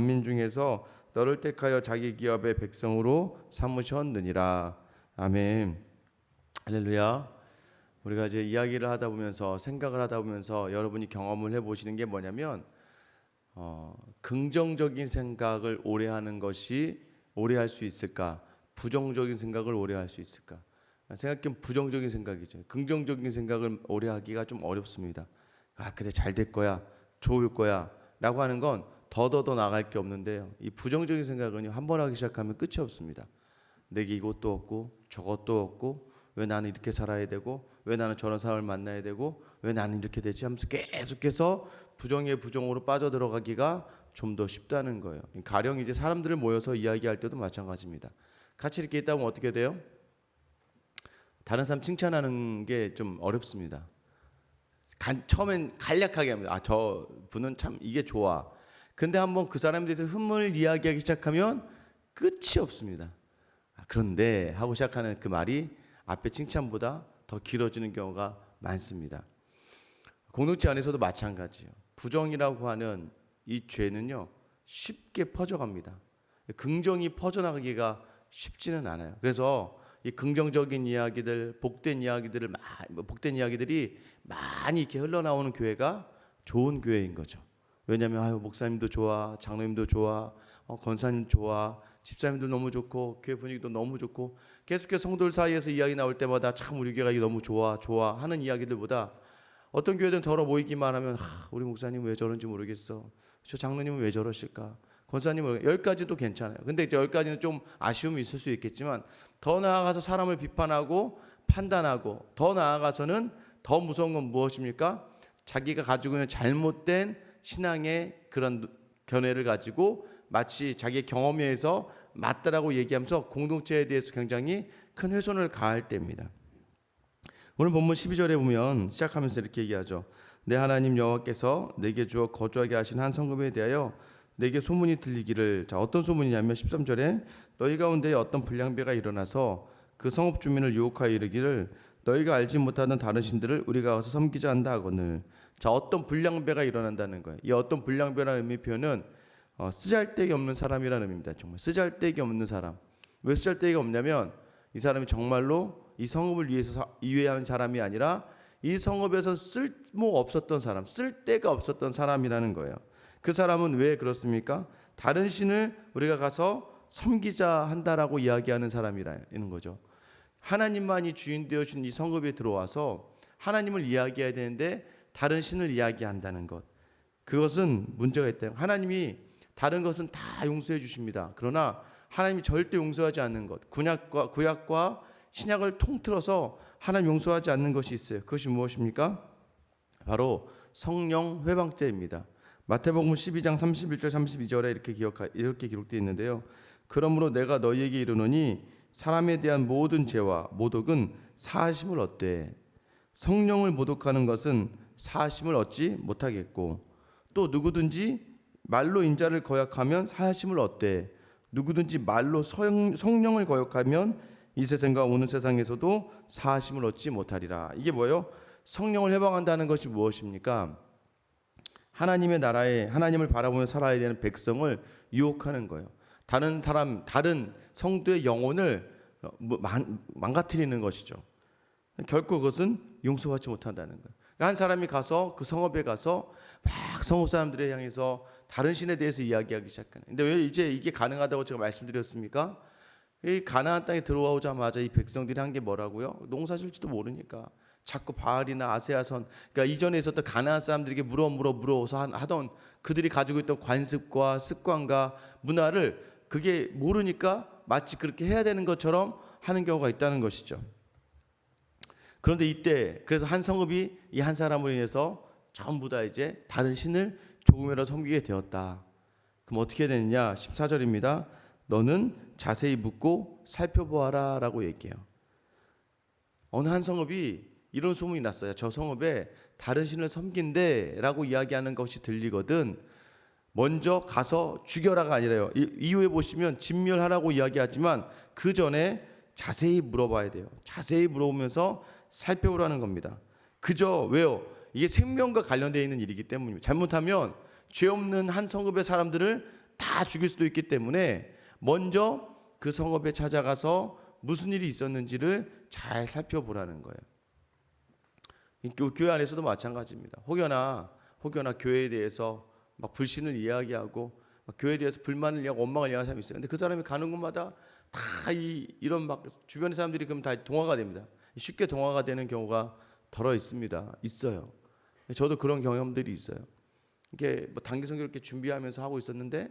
만민 중에서 너를 택하여 자기 기업의 백성으로 삼으셨느니라. 아멘. 할렐루야. 우리가 이제 이야기를 하다 보면서 생각을 하다 보면서 여러분이 경험을 해보시는 게 뭐냐면 긍정적인 생각을 오래 하는 것이 오래 할 수 있을까? 부정적인 생각을 오래 할 수 있을까? 생각해보면 부정적인 생각이죠. 긍정적인 생각을 오래 하기가 좀 어렵습니다. 아, 그래, 잘 될 거야, 좋을 거야 라고 하는 건 더더더 나갈 게 없는데요, 이 부정적인 생각은 한 번 하기 시작하면 끝이 없습니다. 내게 이것도 없고 저것도 없고 왜 나는 이렇게 살아야 되고 왜 나는 저런 사람을 만나야 되고 왜 나는 이렇게 되지 하면서 계속해서 부정의 부정으로 빠져들어가기가 좀 더 쉽다는 거예요. 가령 이제 사람들을 모여서 이야기할 때도 마찬가지입니다. 같이 이렇게 있다 보면 어떻게 돼요? 다른 사람 칭찬하는 게 좀 어렵습니다. 처음엔 간략하게 합니다. 아, 저 분은 참 이게 좋아. 근데 한번 그 사람에 대해서 흠을 이야기하기 시작하면 끝이 없습니다. 그런데 하고 시작하는 그 말이 앞에 칭찬보다 더 길어지는 경우가 많습니다. 공동체 안에서도 마찬가지예요. 부정이라고 하는 이 죄는요, 쉽게 퍼져갑니다. 긍정이 퍼져나가기가 쉽지는 않아요. 그래서 이 긍정적인 이야기들, 복된 이야기들이 많이 이렇게 흘러나오는 교회가 좋은 교회인 거죠. 왜냐하면 목사님도 좋아, 장로님도 좋아, 권사님 좋아, 집사님도 너무 좋고 교회 분위기도 너무 좋고 계속해서 성도들 사이에서 이야기 나올 때마다 참 우리 교회가 너무 좋아 하는 이야기들보다 어떤 교회들은 더러 모이기만 하면 우리 목사님은 왜 저런지 모르겠어, 저 장로님은 왜 저러실까, 권사님은 10가지도 괜찮아요. 근데 10가지는 좀 아쉬움이 있을 수 있겠지만 더 나아가서 사람을 비판하고 판단하고 더 나아가서는 더 무서운 건 무엇입니까? 자기가 가지고 있는 잘못된 신앙의 그런 견해를 가지고 마치 자기의 경험에 의해서 맞다라고 얘기하면서 공동체에 대해서 굉장히 큰 훼손을 가할 때입니다. 오늘 본문 12절에 보면 시작하면서 이렇게 얘기하죠. 내 하나님 여호와께서 내게 주어 거주하게 하신 한 성읍에 대하여 내게 소문이 들리기를. 자, 어떤 소문이냐면 13절에 너희 가운데 어떤 불량배가 일어나서 그 성읍 주민을 유혹하여 이르기를 너희가 알지 못하는 다른 신들을 우리가 가서 섬기자 한다 하거늘. 자, 어떤 불량배가 일어난다는 거예요. 이 어떤 불량배라는 의미 표현은 쓰잘데기 없는 사람이라는 의미입니다. 정말 쓰잘데기 없는 사람. 왜 쓰잘데기가 없냐면 이 사람이 정말로 이 성읍을 위해서 위한 사람이 아니라 이 성읍에서 쓸모 없었던 사람, 쓸데가 없었던 사람이라는 거예요. 그 사람은 왜 그렇습니까? 다른 신을 우리가 가서 섬기자 한다라고 이야기하는 사람이라는 거죠. 하나님만이 주인 되어준 이 성읍에 들어와서 하나님을 이야기해야 되는데 다른 신을 이야기한다는 것, 그것은 문제가 있다. 하나님이 다른 것은 다 용서해 주십니다. 그러나 하나님이 절대 용서하지 않는 것, 구약과 신약을 통틀어서 하나님 용서하지 않는 것이 있어요. 그것이 무엇입니까? 바로 성령 회방죄입니다. 마태복음 12장 31절 32절에 이렇게 기록되어 있는데요. 그러므로 내가 너희에게 이르노니 사람에 대한 모든 죄와 모독은 사하심을 얻되 성령을 모독하는 것은 사하심을 얻지 못하겠고 또 누구든지 말로 인자를 거역하면 사하심을 얻되 누구든지 말로 성령을 거역하면 이 세상과 오는 세상에서도 사하심을 얻지 못하리라. 이게 뭐예요? 성령을 해방한다는 것이 무엇입니까? 하나님의 나라에 하나님을 바라보며 살아야 되는 백성을 유혹하는 거예요. 다른 성도의 영혼을 망가뜨리는 것이죠. 결코 그것은 용서하지 못한다는 거예요. 한 사람이 가서 그 성읍에 가서 막 성읍 사람들에 향해서 다른 신에 대해서 이야기하기 시작하는. 근데 왜 이제 이게 가능하다고 제가 말씀드렸습니까? 이 가나안 땅에 들어오자마자 이 백성들이 한 게 뭐라고요? 농사질지도 모르니까 자꾸 바알이나 아세아선, 그러니까 이전에 있었던 가나안 사람들에게 물어서 하던 그들이 가지고 있던 관습과 습관과 문화를 그게 모르니까 마치 그렇게 해야 되는 것처럼 하는 경우가 있다는 것이죠. 그런데 이때 그래서 한 성읍이 이 한 사람으로 인해서 전부 다 이제 다른 신을 조금이라도 섬기게 되었다. 그럼 어떻게 되느냐? 14절입니다. 너는 자세히 묻고 살펴보아라 라고 얘기해요. 어느 한 성읍이 이런 소문이 났어요. 저 성읍에 다른 신을 섬긴대 라고 이야기하는 것이 들리거든 먼저 가서 죽여라가 아니라요. 이후에 보시면 진멸하라고 이야기하지만 그 전에 자세히 물어봐야 돼요. 자세히 물어보면서 살펴보라는 겁니다. 그저 왜요? 이게 생명과 관련되어 있는 일이기 때문입니다. 잘못하면 죄 없는 한 성읍의 사람들을 다 죽일 수도 있기 때문에 먼저 그 성읍에 찾아가서 무슨 일이 있었는지를 잘 살펴보라는 거예요. 교회 안에서도 마찬가지입니다. 혹여나 교회에 대해서 막 불신을 이야기하고 막 교회에 대해서 불만을 이야기하고 원망을 이야기하는 사람이 있어요. 근데 그 사람이 가는 곳마다 다 이런 막 주변의 사람들이 그럼 다 동화가 됩니다. 쉽게 동화가 되는 경우가 덜어 있어요. 저도 그런 경험들이 있어요. 이게 뭐 단기 선교를 이렇게 준비하면서 하고 있었는데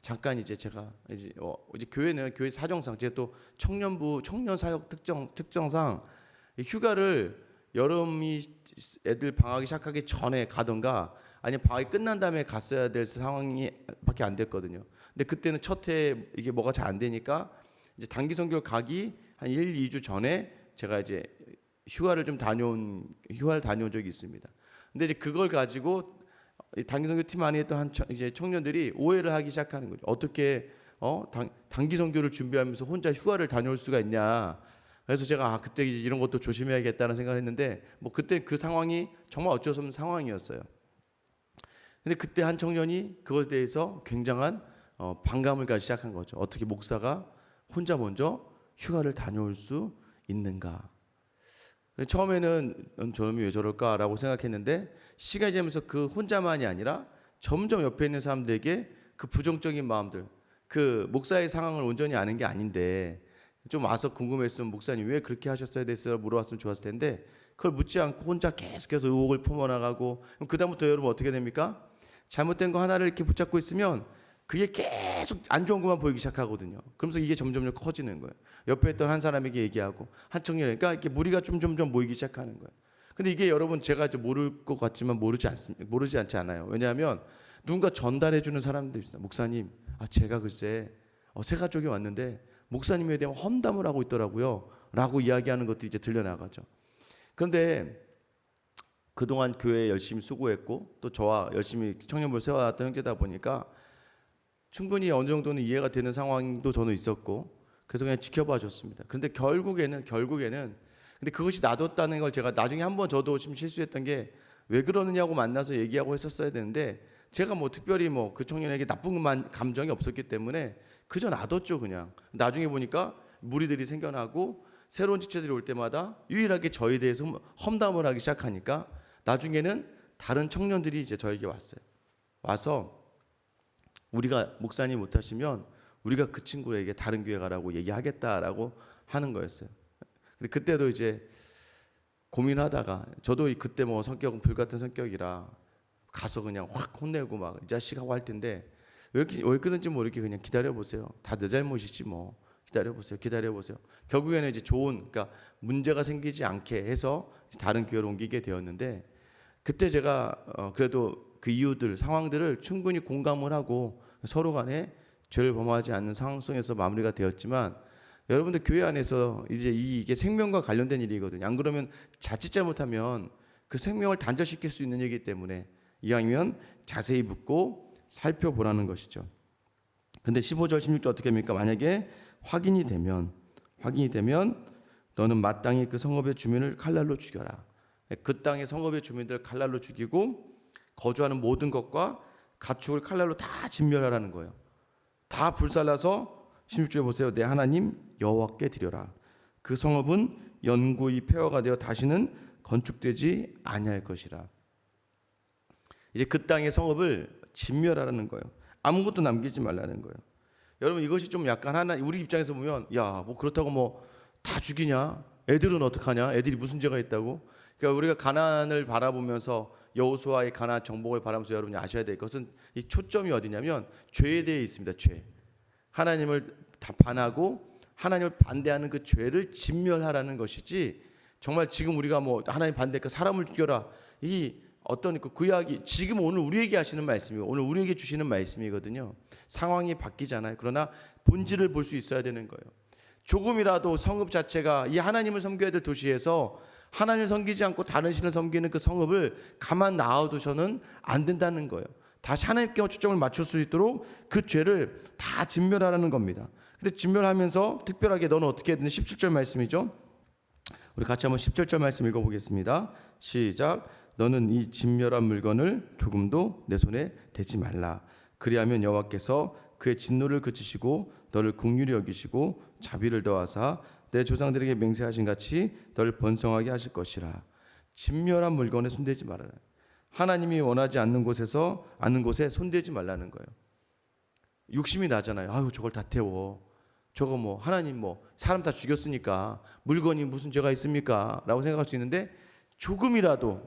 잠깐 이제 제가 이제 교회는 교회 사정상 제가 또 청년부 청년 사역 특정상 휴가를 여름이 애들 방학이 시작하기 전에 가던가 아니면 방학이 끝난 다음에 갔어야 될 상황이 밖에 안 됐거든요. 근데 그때는 첫 해 이게 뭐가 잘 안 되니까 이제 단기 선교 가기 한 1, 2주 전에 제가 이제 휴가를 다녀온 적이 있습니다. 근데 이제 그걸 가지고 단기 선교 팀 안에 있던 이제 청년들이 오해를 하기 시작하는 거죠. 어떻게 단기 선교를 준비하면서 혼자 휴가를 다녀올 수가 있냐. 그래서 제가 그때 이런 것도 조심해야겠다는 생각을 했는데 뭐 그때 그 상황이 정말 어쩔 수 없는 상황이었어요. 근데 그때 한 청년이 그것에 대해서 굉장한 반감을 가지기 시작한 거죠. 어떻게 목사가 혼자 먼저 휴가를 다녀올 수 있는가. 처음에는 저놈이 왜 저럴까라고 생각했는데 시간이 지나면서 그 혼자만이 아니라 점점 옆에 있는 사람들에게 그 부정적인 마음들, 그 목사의 상황을 온전히 아는 게 아닌데 좀 와서 궁금했으면 목사님 왜 그렇게 하셨어야 됐어요? 물어봤으면 좋았을 텐데 그걸 묻지 않고 혼자 계속해서 의혹을 품어나가고 그 다음부터 여러분 어떻게 됩니까? 잘못된 거 하나를 이렇게 붙잡고 있으면 그게 계속 안 좋은 것만 보이기 시작하거든요. 그러면서 이게 점점 커지는 거예요. 옆에 있던 한 사람에게 얘기하고 한 청년이니까 그러니까 이렇게 무리가 점점 모이기 시작하는 거예요. 근데 이게 여러분 제가 모를 것 같지만 모르지 않지 않아요. 왜냐하면 누군가 전달해 주는 사람들이 있어요. 목사님, 제가 글쎄 새 가족이 왔는데 목사님에 대한 험담을 하고 있더라고요. 라고 이야기하는 것도 이제 들려나가죠. 그런데 그동안 교회에 열심히 수고했고 또 저와 열심히 청년부를 세워왔던 형제다 보니까 충분히 어느 정도는 이해가 되는 상황도 저는 있었고 그래서 그냥 지켜봐 줬습니다. 그런데 결국에는 근데 그것이 놔뒀다는 걸 제가 나중에 한번 저도 좀 실수했던 게 왜 그러느냐고 만나서 얘기하고 했었어야 되는데 제가 뭐 특별히 뭐 그 청년에게 나쁜 감정이 없었기 때문에 그저 놔뒀죠. 그냥 나중에 보니까 무리들이 생겨나고 새로운 지체들이 올 때마다 유일하게 저에 대해서 험담을 하기 시작하니까 나중에는 다른 청년들이 이제 저에게 와서 우리가 목사님 못하시면 우리가 그 친구에게 다른 교회 가라고 얘기하겠다라고 하는 거였어요. 근데 그때도 이제 고민하다가 저도 그때 뭐 성격은 불같은 성격이라 가서 그냥 확 혼내고 막 이 자식 하고 할 텐데 왜 그런지 모르게 그냥 기다려보세요. 다 내 잘못이지 뭐. 기다려보세요. 결국에는 이제 그러니까 문제가 생기지 않게 해서 다른 교회로 옮기게 되었는데 그때 제가 그래도 그 이유들, 상황들을 충분히 공감을 하고 서로 간에 죄를 범하지 않는 상황 속에서 마무리가 되었지만 여러분들 교회 안에서 이제 이게 생명과 관련된 일이거든요. 안 그러면 자칫 잘못하면 그 생명을 단절시킬 수 있는 일이기 때문에 이왕이면 자세히 묻고 살펴보라는 것이죠. 근데 15절 16절 어떻게 합니까? 만약에 확인이 되면 너는 마땅히 그 성읍의 주민을 칼날로 죽여라. 그 땅의 성읍의 주민들을 칼날로 죽이고 거주하는 모든 것과 가축을 칼날로 다 진멸하라는 거예요. 다 불살라서 16절에 보세요. 내 하나님 여호와께 드려라. 그 성읍은 영구히 폐허가 되어 다시는 건축되지 아니할 것이라. 이제 그 땅의 성읍을 진멸하라는 거예요. 아무것도 남기지 말라는 거예요. 여러분 이것이 좀 약간 우리 입장에서 보면 뭐 그렇다고 뭐 다 죽이냐? 애들은 어떡하냐? 애들이 무슨 죄가 있다고? 그러니까 우리가 가나안을 바라보면서 여호수아의 가나안 정복을 바라면서 여러분이 아셔야 될 것은 이 초점이 어디냐면 죄에 대해 있습니다. 죄. 하나님을 반하고 하나님을 반대하는 그 죄를 진멸하라는 것이지 정말 지금 우리가 뭐 하나님 반대니까 사람을 죽여라 이 어떤 그 구약이 지금 오늘 우리에게 하시는 말씀이고 오늘 우리에게 주시는 말씀이거든요. 상황이 바뀌잖아요. 그러나 본질을 볼 수 있어야 되는 거예요. 조금이라도 성읍 자체가 이 하나님을 섬겨야 될 도시에서 하나님을 섬기지 않고 다른 신을 섬기는 그 성읍을 가만 놔두셔는 안 된다는 거예요. 다시 하나님께 초점을 맞출 수 있도록 그 죄를 다 진멸하라는 겁니다. 근데 진멸하면서 특별하게 너는 어떻게 해야 되는 17절 말씀이죠. 우리 같이 한번 17절 말씀 읽어보겠습니다. 시작. 너는 이 진멸한 물건을 조금도 내 손에 대지 말라. 그리하면 여호와께서 그의 진노를 그치시고 너를 긍휼히 여기시고 자비를 더하사 내 조상들에게 맹세하신 같이 너를 번성하게 하실 것이라. 진멸한 물건에 손대지 말아라. 하나님이 원하지 않는 곳에 손대지 말라는 거예요. 욕심이 나잖아요. 아유, 저걸 다 태워. 저거 뭐 하나님 뭐 사람 다 죽였으니까 물건이 무슨 죄가 있습니까? 라고 생각할 수 있는데 조금이라도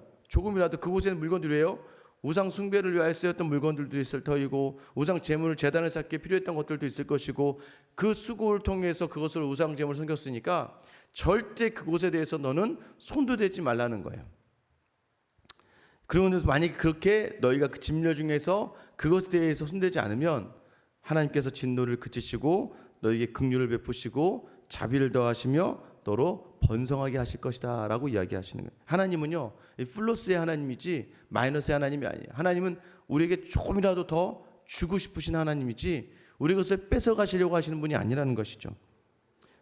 그곳에는 물건들이 왜요? 우상 숭배를 위하여 쓰였던 물건들도 있을 터이고 우상 제물을 제단을 쌓기에 필요했던 것들도 있을 것이고 그 수고를 통해서 그것을 우상 제물을 섬겼으니까 절대 그곳에 대해서 너는 손도 대지 말라는 거예요. 그런데 만약에 그렇게 너희가 그 진멸 중에서 그것에 대해서 손대지 않으면 하나님께서 진노를 그치시고 너희에게 긍휼을 베푸시고 자비를 더하시며 너로 번성하게 하실 것이다 라고 이야기하시는 거예요. 하나님은요 플러스의 하나님이지 마이너스의 하나님이 아니에요. 하나님은 우리에게 조금이라도 더 주고 싶으신 하나님이지 우리 것을 뺏어가시려고 하시는 분이 아니라는 것이죠.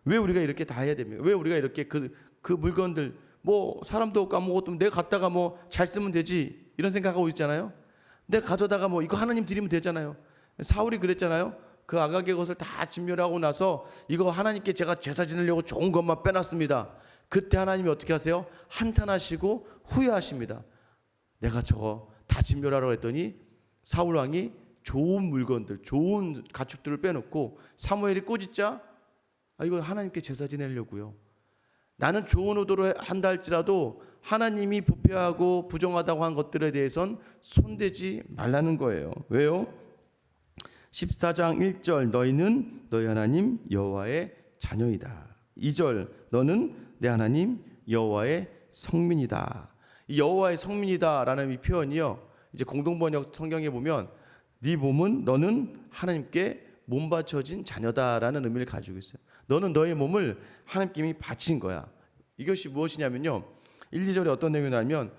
왜 우리가 이렇게 다 해야 됩니까? 왜 우리가 이렇게 그 물건들 뭐 사람도 없고 아무것도 없으면 내가 갖다가 뭐 잘 쓰면 되지 이런 생각하고 있잖아요. 내가 가져다가 뭐 이거 하나님 드리면 되잖아요. 사울이 그랬잖아요. 그 아가게 것을 다 진멸하고 나서 이거 하나님께 제가 제사 지내려고 좋은 것만 빼놨습니다. 그때 하나님이 어떻게 하세요? 한탄하시고 후회하십니다. 내가 저거 다 진멸하라고 했더니 사울 왕이 좋은 물건들, 좋은 가축들을 빼놓고 사무엘이 꾸짖자 이거 하나님께 제사 지내려고요. 나는 좋은 의도로 한다 할지라도 하나님이 부패하고 부정하다고 한 것들에 대해선 손대지 말라는 거예요. 왜요? 14장 1절 너희는 너희 하나님 여호와의 자녀이다. 2절 너는 내 하나님 여호와의 성민이다. 이 여호와의 성민이다라는 이 표현이요. 이제 공동번역 성경에 보면 네 몸은 너는 하나님께 몸 바쳐진 자녀다라는 의미를 가지고 있어요. 너는 너의 몸을 하나님께 이미 바친 거야. 이것이 무엇이냐면요. 1, 2절에 어떤 내용이 나오면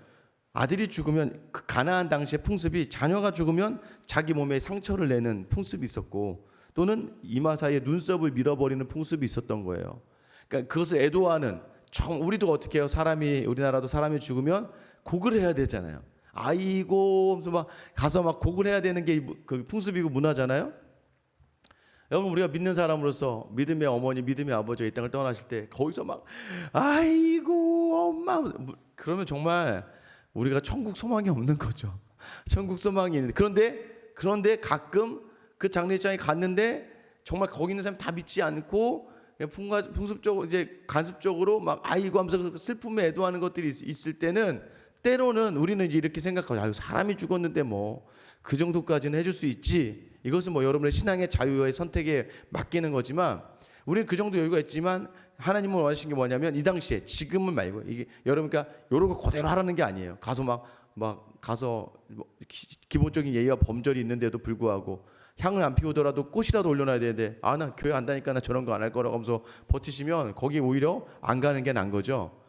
아들이 죽으면 그 가나안 당시의 풍습이 자녀가 죽으면 자기 몸에 상처를 내는 풍습이 있었고 또는 이마 사이에 눈썹을 밀어버리는 풍습이 있었던 거예요. 그러니까 그것을 애도하는 우리도 어떻게 해요? 우리나라도 사람이 죽으면 곡을 해야 되잖아요. 아이고 하면서 막 가서 막 곡을 해야 되는 게 그 풍습이고 문화잖아요. 여러분 우리가 믿는 사람으로서 믿음의 어머니, 믿음의 아버지가 이 땅을 떠나실 때 거기서 막 아이고 엄마 그러면 정말 우리가 천국 소망이 없는 거죠. 천국 소망이 있는데 그런데 가끔 그 장례식장에 갔는데 정말 거기 있는 사람 다 믿지 않고 풍습적으로 이제 간습적으로 막 아이고 하면서 슬픔에 애도하는 것들이 있을 때로는 우리는 이제 이렇게 생각하죠. 사람이 죽었는데 뭐 그 정도까지는 해줄 수 있지. 이것은 뭐 여러분의 신앙의 자유의 선택에 맡기는 거지만 우리는 그 정도 여유가 있지만 하나님은 원하시는 게 뭐냐면 이 당시에 지금은 말고 이게 여러분 그러니까 이런 거 그대로 하라는 게 아니에요. 가서 가서 기본적인 예의와 범절이 있는데도 불구하고 향을 안 피우더라도 꽃이라도 올려놔야 되는데 나 교회 안 다니까 나 저런 거 안 할 거라고 하면서 버티시면 거기 오히려 안 가는 게 난 거죠.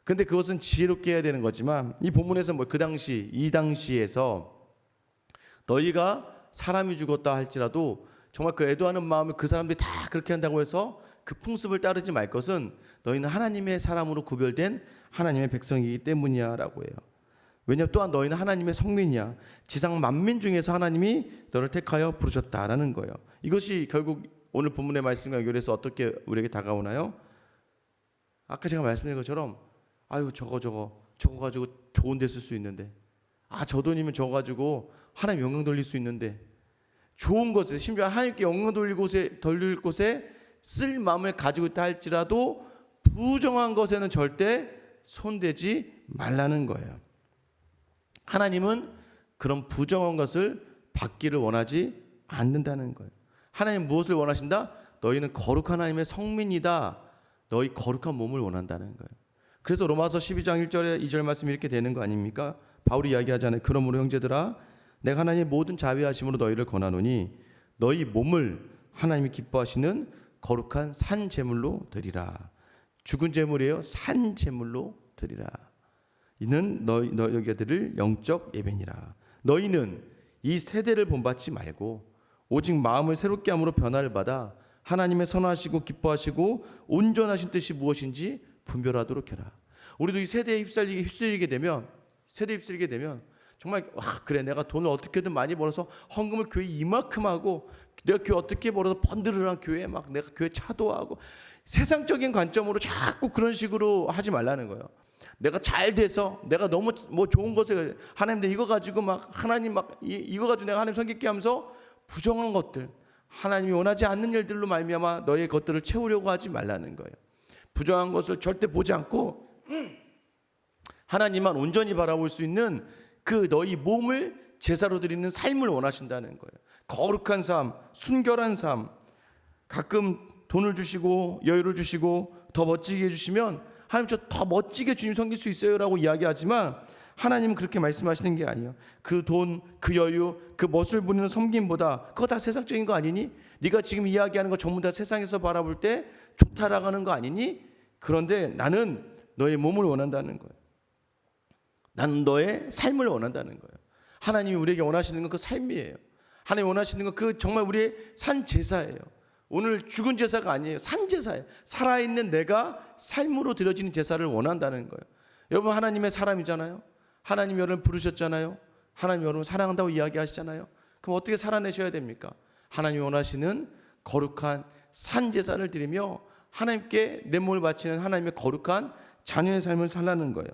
근데 그것은 지혜롭게 해야 되는 거지만 이 본문에서 이 당시에서 너희가 사람이 죽었다 할지라도 정말 그 애도하는 마음을 그 사람들이 다 그렇게 한다고 해서 그 풍습을 따르지 말 것은 너희는 하나님의 사람으로 구별된 하나님의 백성이기 때문이야 라고 해요. 왜냐하면 또한 너희는 하나님의 성민이야. 지상 만민 중에서 하나님이 너를 택하여 부르셨다라는 거예요. 이것이 결국 오늘 본문의 말씀과 연결해서 어떻게 우리에게 다가오나요? 아까 제가 말씀드린 것처럼 저거 가지고 좋은 데 쓸 수 있는데 저 돈이면 저거 가지고 하나님 영광 돌릴 수 있는데 좋은 것에 심지어 하나님께 영광 돌릴 곳에 쓸 마음을 가지고 있다 할지라도 부정한 것에는 절대 손대지 말라는 거예요. 하나님은 그런 부정한 것을 받기를 원하지 않는다는 거예요. 하나님 무엇을 원하신다? 너희는 거룩한 하나님의 성민이다. 너희 거룩한 몸을 원한다는 거예요. 그래서 로마서 12장 1절에 2절 말씀이 이렇게 되는 거 아닙니까? 바울이 이야기하잖아요. 그러므로 형제들아 내가 하나님의 모든 자비하심으로 너희를 권하노니 너희 몸을 하나님이 기뻐하시는 거룩한 산 제물로 드리라. 죽은 제물이에요. 산 제물로 드리라. 이는 너희에게 드릴 영적 예배니라. 너희는 이 세대를 본받지 말고 오직 마음을 새롭게 함으로 변화를 받아 하나님의 선하시고 기뻐하시고 온전하신 뜻이 무엇인지 분별하도록 해라. 우리도 이 세대에 휩쓸리게 되면 정말 그래 내가 돈을 어떻게든 많이 벌어서 헌금을 교회 이만큼 하고 내가 교회 어떻게 벌어서 펀드를 한 교회에 막 내가 교회 차도하고 세상적인 관점으로 자꾸 그런 식으로 하지 말라는 거예요. 내가 잘 돼서 내가 너무 뭐 좋은 것을 하나님 내 이거 가지고 막 하나님 막 이거 가지고 내가 하나님 섬기게 하면서 부정한 것들 하나님이 원하지 않는 일들로 말미암아 너의 것들을 채우려고 하지 말라는 거예요. 부정한 것을 절대 보지 않고 하나님만 온전히 바라볼 수 있는 그 너희 몸을 제사로 드리는 삶을 원하신다는 거예요. 거룩한 삶, 순결한 삶. 가끔 돈을 주시고 여유를 주시고 더 멋지게 해주시면 하나님 저 더 멋지게 주님 섬길 수 있어요 라고 이야기하지만 하나님은 그렇게 말씀하시는 게 아니에요. 그 돈, 그 여유, 그 멋을 부리는 섬김보다 그거 다 세상적인 거 아니니? 네가 지금 이야기하는 거 전부 다 세상에서 바라볼 때 좋다라고 하는 거 아니니? 그런데 나는 너의 몸을 원한다는 거예요. 나는 너의 삶을 원한다는 거예요. 하나님이 우리에게 원하시는 건 그 삶이에요. 하나님이 원하시는 건 그 정말 우리의 산 제사예요. 오늘 죽은 제사가 아니에요. 산 제사예요. 살아있는 내가 삶으로 드려지는 제사를 원한다는 거예요. 여러분 하나님의 사람이잖아요. 하나님 여러분 부르셨잖아요. 하나님 여러분 사랑한다고 이야기하시잖아요. 그럼 어떻게 살아내셔야 됩니까? 하나님이 원하시는 거룩한 산 제사를 드리며 하나님께 내 몸을 바치는 하나님의 거룩한 자녀의 삶을 살라는 거예요.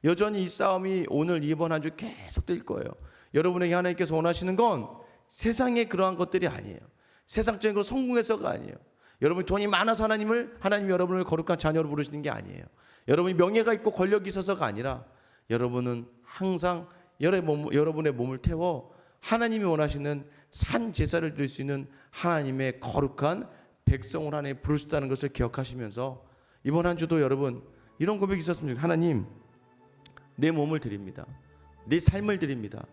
여전히 이 싸움이 오늘 이번 한 주 계속 될 거예요. 여러분에게 하나님께서 원하시는 건 세상의 그러한 것들이 아니에요. 세상적인 걸 성공해서가 아니에요. 여러분이 돈이 많아서 하나님이 여러분을 거룩한 자녀로 부르시는 게 아니에요. 여러분이 명예가 있고 권력이 있어서가 아니라 여러분은 항상 여러분의 몸을 태워 하나님이 원하시는 산 제사를 드릴 수 있는 하나님의 거룩한 백성을 하나님 부르셨다는 것을 기억하시면서 이번 한 주도 여러분 이런 고백이 있었으면 좋겠어요. 하나님 내 몸을 드립니다. 내 삶을 드립니다.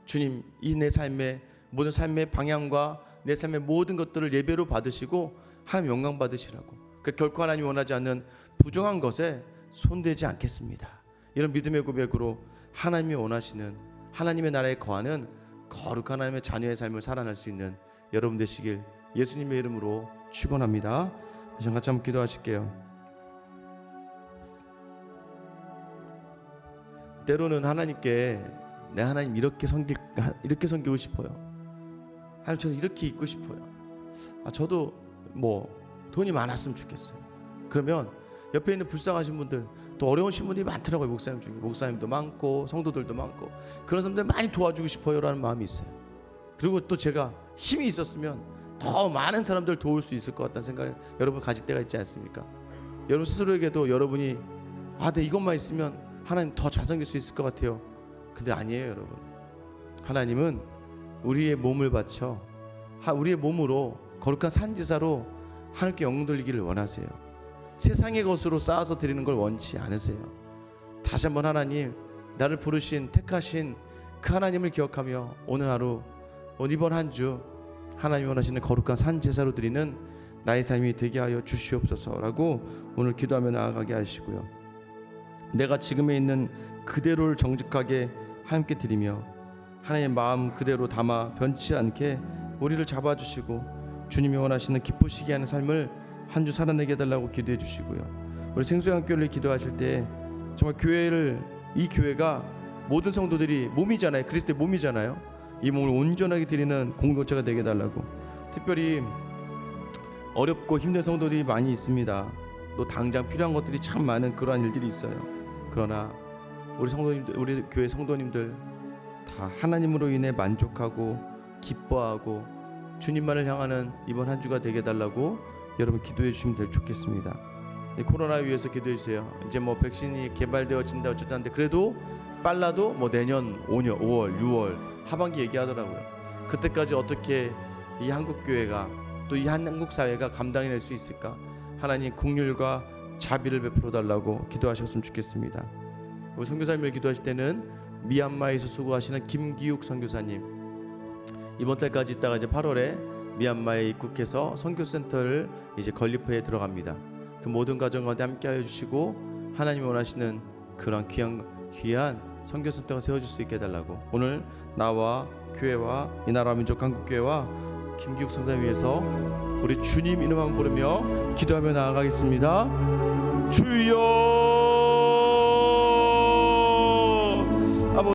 주님 이 내 삶의 모든 삶의 방향과 내 삶의 모든 것들을 예배로 받으시고 하나님 영광 받으시라고. 결코 하나님이 원하지 않는 부정한 것에 손대지 않겠습니다. 이런 믿음의 고백으로 하나님이 원하시는 하나님의 나라에 거하는 거룩한 하나님의 자녀의 삶을 살아낼 수 있는 여러분 되시길 예수님의 이름으로 축원합니다. 이제 같이 한번 기도하실게요. 때로는 하나님께 내 하나님 이렇게 섬기고 싶어요. 하나님 저는 이렇게 있고 싶어요. 저도 뭐 돈이 많았으면 좋겠어요. 그러면 옆에 있는 불쌍하신 분들 또 어려우신 분들이 많더라고요. 목사님 중에 목사님도 많고 성도들도 많고 그런 사람들 많이 도와주고 싶어요 라는 마음이 있어요. 그리고 또 제가 힘이 있었으면 더 많은 사람들 도울 수 있을 것 같다는 생각을 여러분 가질 때가 있지 않습니까? 여러분 스스로에게도 여러분이 내 이것만 있으면 하나님 더 잘 섬길 수 있을 것 같아요. 근데 아니에요 여러분. 하나님은 우리의 몸을 바쳐 우리의 몸으로 거룩한 산제사로 하나님께 영광 돌리기를 원하세요. 세상의 것으로 쌓아서 드리는 걸 원치 않으세요. 다시 한번 하나님 나를 부르신 택하신 그 하나님을 기억하며 오늘 하루 이번 한 주 하나님이 원하시는 거룩한 산제사로 드리는 나의 삶이 되게 하여 주시옵소서라고 오늘 기도하며 나아가게 하시고요. 내가 지금에 있는 그대로를 정직하게 하나님께 드리며 하나님의 마음 그대로 담아 변치 않게 우리를 잡아주시고 주님이 원하시는 기쁘시게 하는 삶을 한 주 살아내게 해달라고 기도해 주시고요. 우리 생수양교회를 기도하실 때 정말 이 교회가 모든 성도들이 몸이잖아요. 그리스도의 몸이잖아요. 이 몸을 온전하게 드리는 공동체가 되게 해달라고. 특별히 어렵고 힘든 성도들이 많이 있습니다. 또 당장 필요한 것들이 참 많은 그러한 일들이 있어요. 그러나 우리 교회 성도님들 다 하나님으로 인해 만족하고 기뻐하고 주님만을 향하는 이번 한 주가 되게 해달라고 여러분 기도해 주시면 좋겠습니다. 코로나 위해서 기도해 주세요. 이제 뭐 백신이 개발되어진다 어쨌다는데 그래도 빨라도 뭐 내년 5월, 6월 하반기 얘기하더라고요. 그때까지 어떻게 이 한국 교회가 또 이 한국 사회가 감당해낼 수 있을까? 하나님 긍휼과 자비를 베풀어 달라고 기도하셨으면 좋겠습니다. 우리 선교사님을 기도하실 때는 미얀마에서 수고하시는 김기욱 선교사님 이번 달까지 있다가 이제 8월에 미얀마에 입국해서 선교센터를 이제 건립회에 들어갑니다. 그 모든 가정 가운데 함께하여 주시고 하나님이 원하시는 그런 귀한 선교센터가 세워질 수 있게 해달라고 오늘 나와 교회와 이 나라 민족 한국교회와 김기욱 선교사님 위해서 우리 주님 이름 한번 부르며 기도하며 나아가겠습니다. 주여